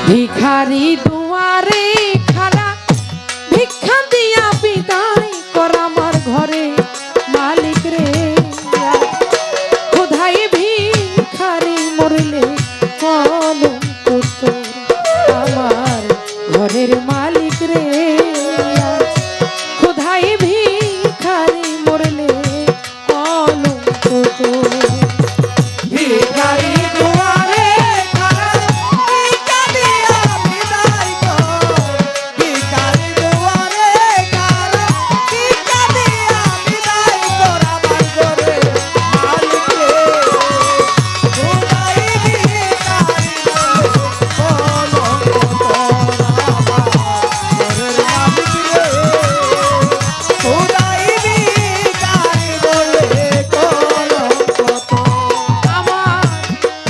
ভিখারি দুয়ারে খাড়া ভিক্ষা দিয়া বিদায় কর আমার ঘরে মালিক রে খোদাই ভিখারি মরলে কলঙ্ক তোর আমার ঘরের মালিক রে খোদাই ভিখারি মরলে কলঙ্ক তোর ভিখারি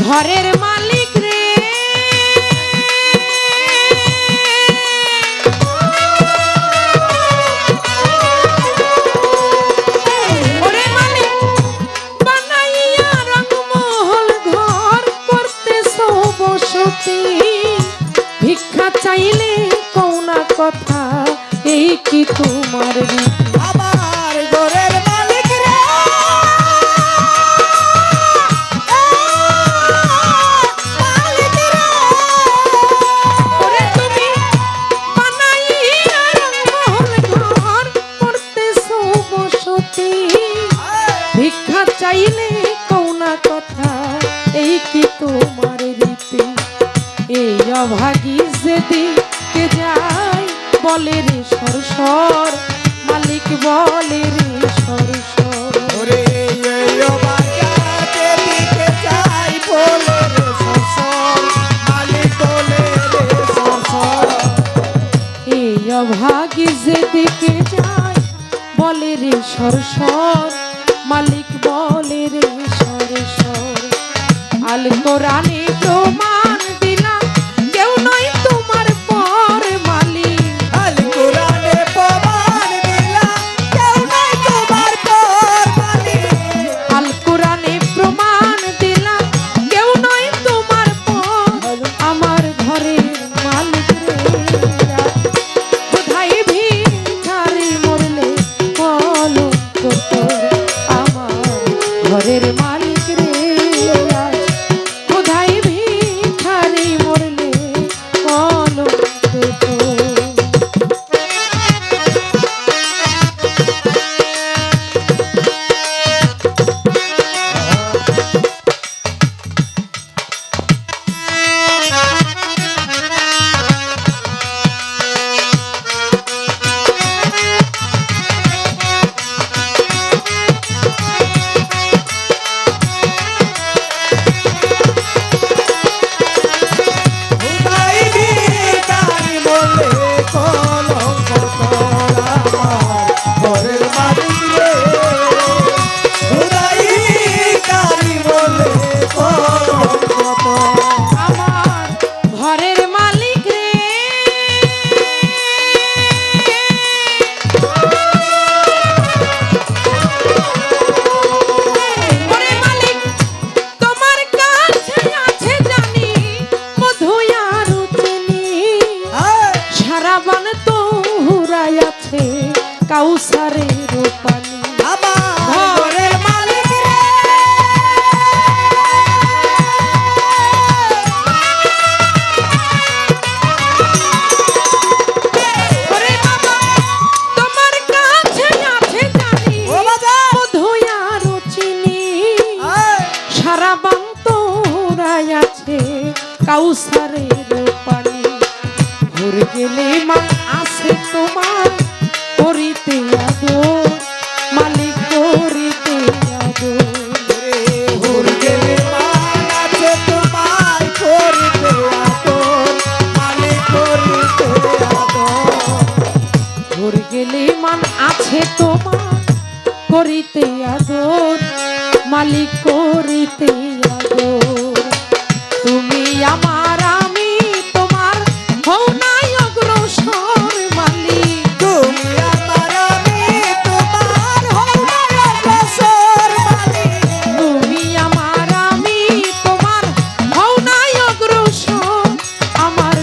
ঘরের মালিক রে ওরে মালিক বানাইয়া রংমহল ঘর করতেছো বসতি ভিক্ষা চাইলে কোনা কথা এই কি তোমার আমার ঘরের মালিক রে ভিক্ষা চাইলে কোনা কথা এই কি তোমার রীতি এই অভাগী যেদিকে যায় বলে রে সর সর মালিক বলে রে সর সর ওরে এই অভাগাতে দিকে যাই বলে রে সরসর মালিক বলে রে সরসর এই অভাগী যেদিকে যায় বলে রে সর সর মালিক বলে রে সর সর আল কোরআনে প্রমাণ দিলাম কেউ নয় তোমার পর মালিক আল কোরআনে প্রমাণ দিলাম কেউ নাই তোমার পর মালিক আল কোরআনে প্রমাণ দিলাম কেউ নয় তোমার পর আমার ঘরের মালিক রে কোথায় ভিখারি মরলে কলঙ্ক তোর আমার ঘরের মালিক রে কোথায় ভিখারি মরলে কলঙ্ক তোর খুদাই ভিখারি বলে কলঙ্ক তোর আমার ঘরের মালিক রে খুদাই ভিখারি বলে কলঙ্ক তোর আমার ঘরের মালিক রে ওরে মালিক তোমার কাছে আছে জানি মধু আর চিনি সারাবান তো হুরাই আছে কাউসারের পানি আমার ঘরের মালিক রে ওরে বাবা তোমার কাছে আছে জানি ও বাজার মধু আর চিনি সারা বান্তরাই আছে কাউসারের পানি ঘুর গেলে মান আছে তোমার করিতে আদর মালিক করিতে আদর ঘুর গেলে মান আছে তোমায় করিতে আদর মালিক করিতে আদর ঘুর গেলে মান আছে তোমার করিতে আদর মালিক করিতে আদর তুমি আমার আমি তোমার হও নাই অগ্রসর মালিক তুমি আমার আমি তোমার হও না অগ্রসর মালিক তুমি আমার আমি তোমার হও নাই অগ্রসর আমার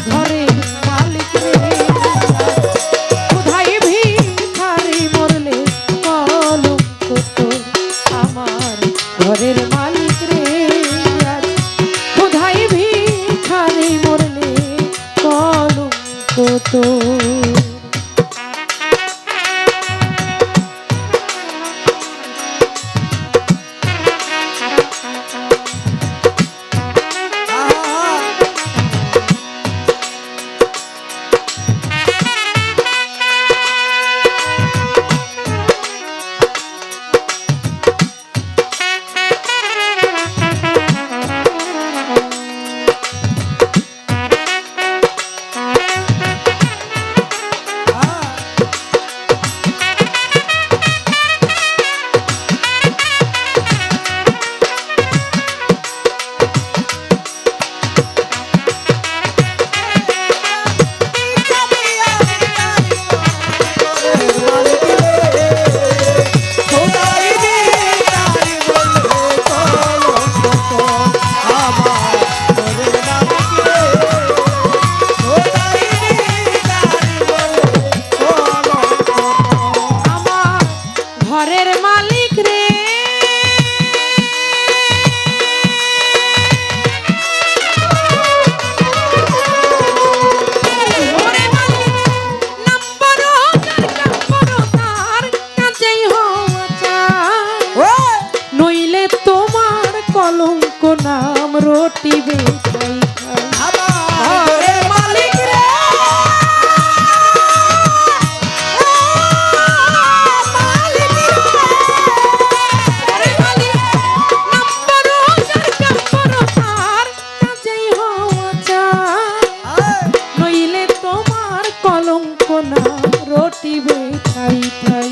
কাটিবে ঠাই ঠাই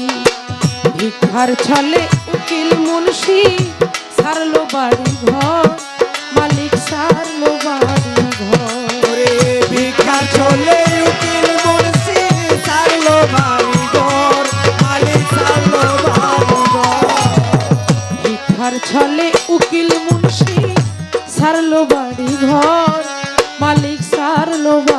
ভিক্ষার ছলে উকিল মুন্সি সারলো বাড়ি ঘর মালিক সারলো বাড়ি ঘর ওরে ভিক্ষার চলে উকিল মুন্সি সারলো বাড়ি ঘর মালিক সারলো বাড়ি ঘর ভিক্ষার ছলে উকিল মুন্সি সারলো বাড়ি ঘর মালিক সারলো বাড়ি